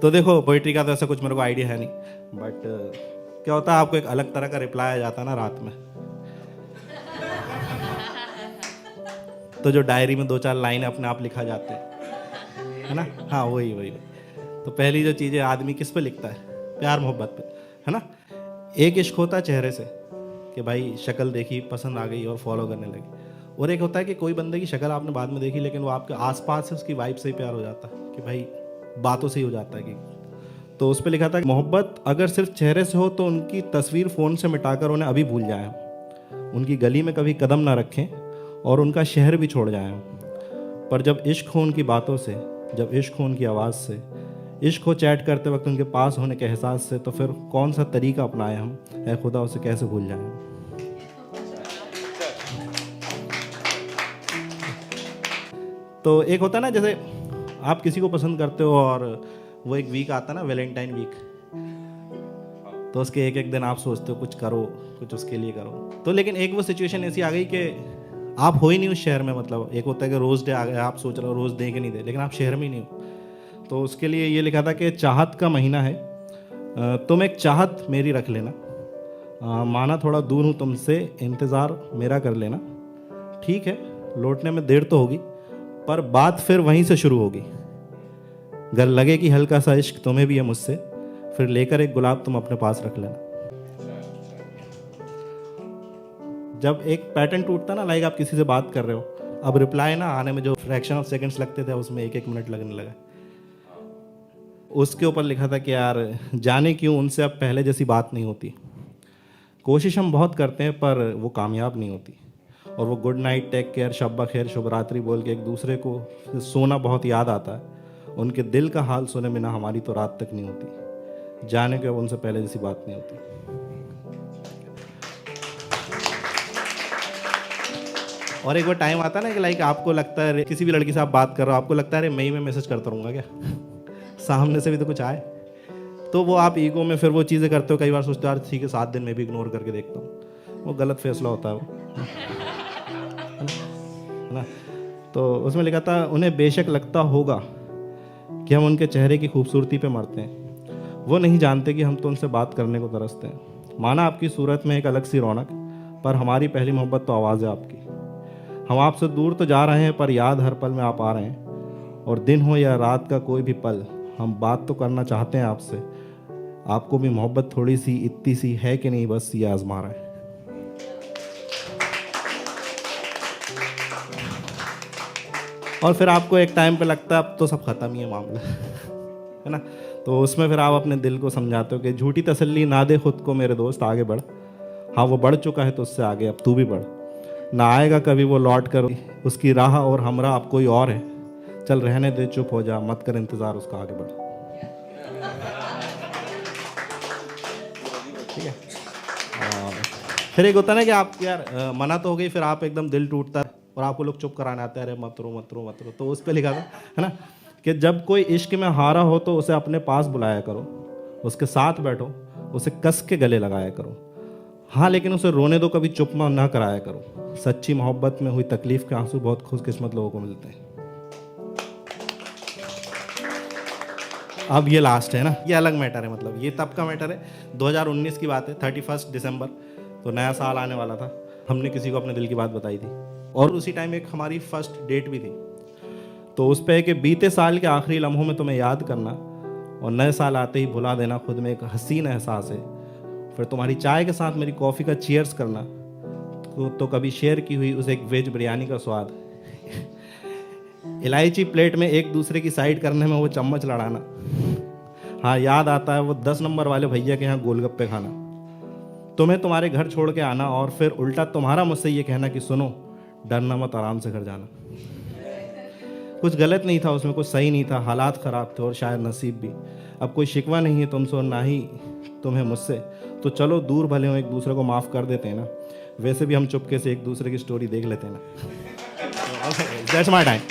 तो देखो पोइट्री का तो ऐसा कुछ मेरे को आइडिया है नहीं, बट क्या होता है आपको एक अलग तरह का रिप्लाई आ जाता है ना रात में। तो जो डायरी में 2-4 लाइन अपने आप लिखा जाते हैं, है ना। हाँ वही वही वही। तो पहली जो चीज़ें आदमी किस पे लिखता है, प्यार मोहब्बत पे, है ना। एक इश्क होता है चेहरे से कि भाई शक्ल देखी पसंद आ गई और फॉलो करने लगे, और एक होता है कि कोई बंदे की शक्ल आपने बाद में देखी लेकिन वो आपके आसपास से उसकी वाइब से ही प्यार हो जाता है कि भाई बातों से ही हो जाता है कि। तो उस पर लिखा था कि मोहब्बत अगर सिर्फ चेहरे से हो तो उनकी तस्वीर फ़ोन से मिटाकर उन्हें अभी भूल जाएं, उनकी गली में कभी कदम ना रखें और उनका शहर भी छोड़ जाएं। पर जब इश्क हो उनकी बातों से, जब इश्क हो उनकी आवाज़ से, इश्क हो चैट करते वक्त उनके पास होने के एहसास से, तो फिर कौन सा तरीका अपनाएं हम, ऐ खुदा उसे कैसे भूल जाएं। तो एक होता है ना जैसे आप किसी को पसंद करते हो और वो एक वीक आता है ना वैलेंटाइन वीक, तो उसके एक एक दिन आप सोचते हो कुछ करो, कुछ उसके लिए करो। तो लेकिन एक वो सिचुएशन ऐसी आ गई कि आप हो ही नहीं उस शहर में, मतलब एक होता है कि रोज़ डे आ गया, आप सोच रहे हो रोज़ दे के नहीं दे, लेकिन आप शहर में ही नहीं हो। तो उसके लिए ये लिखा था कि चाहत का महीना है, तुम एक चाहत मेरी रख लेना, माना थोड़ा दूर हूँ तुमसे, इंतज़ार मेरा कर लेना, ठीक है लौटने में देर तो होगी पर बात फिर वहीं से शुरू होगी, अगर लगे कि हल्का सा इश्क तुम्हें भी है मुझसे, फिर लेकर एक गुलाब तुम अपने पास रख लेना। जब एक पैटर्न टूटता ना, लाइक आप किसी से बात कर रहे हो, अब रिप्लाई ना आने में जो फ्रैक्शन ऑफ सेकंड्स लगते थे उसमें 1-1 मिनट लगने लगा। उसके ऊपर लिखा था कि यार जाने क्यों उनसे अब पहले जैसी बात नहीं होती, कोशिश हम बहुत करते हैं पर वो कामयाब नहीं होती, और वो गुड नाइट, टेक केयर, शब्बा खैर, शुभ रात्रि बोल के एक दूसरे को सोना बहुत याद आता है, उनके दिल का हाल सुने बिना हमारी तो रात तक नहीं होती, जाने के अब उनसे पहले जैसी बात नहीं होती। और एक वो टाइम आता है ना कि लाइक आपको लगता है किसी भी लड़की से आप बात कर रहे हो, आपको लगता है अरे मैं ही में मैसेज करता रहूँगा क्या, सामने से भी तो कुछ आए, तो वो आप ईगो में फिर वो चीज़ें करते हो, कई बार सोचते हो यार ठीक है 7 दिन में भी इग्नोर करके देखता हूँ, वो गलत फैसला होता है वो, है ना। तो उसमें लिखा था उन्हें बेशक लगता होगा कि हम उनके चेहरे की खूबसूरती पे मरते हैं, वो नहीं जानते कि हम तो उनसे बात करने को तरसते हैं, माना आपकी सूरत में एक अलग सी रौनक, पर हमारी पहली मोहब्बत तो आवाज़ है आपकी, हम आपसे दूर तो जा रहे हैं पर याद हर पल में आप आ रहे हैं, और दिन हो या रात का कोई भी पल हम बात तो करना चाहते हैं आपसे, आपको भी मोहब्बत थोड़ी सी इतनी सी है कि नहीं, बस ये आजमा रहा है। और फिर आपको एक टाइम पे लगता है अब तो सब खत्म ही है मामला, है ना। तो उसमें फिर आप अपने दिल को समझाते हो कि झूठी तसल्ली ना दे खुद को मेरे दोस्त, आगे बढ़, हाँ वो बढ़ चुका है तो उससे आगे अब तू भी बढ़, ना आएगा कभी वो लौट कर उसकी राह, और हमरा अब कोई और है, चल रहने दे चुप हो जा, मत कर इंतज़ार उसका, आगे बढ़। ठीक है। और फिर एक होता है ना कि आप यार मना तो हो गई, फिर आप एकदम दिल टूटता है और आपको लोग चुप कराने आते हैं, अरे मत रो मत रो मत रो, तो उस पर लिखा था, है ना, कि जब कोई इश्क में हारा हो तो उसे अपने पास बुलाया करो, उसके साथ बैठो, उसे कस के गले लगाया करो, हाँ लेकिन उसे रोने दो, कभी चुप ना कराया करो, सच्ची मोहब्बत में हुई तकलीफ के आंसू बहुत खुशकिस्मत लोगों को मिलते हैं। अब ये लास्ट है ना, ये अलग मैटर है, मतलब ये तब का मैटर है, 2019 की बात है, 31 दिसंबर, तो नया साल आने वाला था, हमने किसी को अपने दिल की बात बताई थी, और उसी टाइम एक हमारी फर्स्ट डेट भी थी। तो उस पर है कि बीते साल के आखिरी लम्हों में तुम्हें याद करना, और नए साल आते ही भुला देना खुद में एक हसीन एहसास है, फिर तुम्हारी चाय के साथ मेरी कॉफ़ी का चीयर्स करना, तो कभी शेयर की हुई उस एक वेज बिरयानी का स्वाद, इलायची प्लेट में एक दूसरे की साइड करने में वो चम्मच लड़ाना, हाँ याद आता है वो 10 नंबर वाले भैया के यहाँ गोलगप्पे खाना, तुम्हें तुम्हारे घर छोड़ के आना, और फिर उल्टा तुम्हारा मुझसे ये कहना कि सुनो डरना मत, आराम से घर जाना। कुछ गलत नहीं था उसमें, कुछ सही नहीं था, हालात ख़राब थे और शायद नसीब भी, अब कोई शिकवा नहीं है तुमसे और ना ही तुम्हें मुझसे, तो चलो दूर भले हो एक दूसरे को माफ़ कर देते हैं ना, वैसे भी हम चुपके से एक दूसरे की स्टोरी देख लेते हैं ना। That's my time.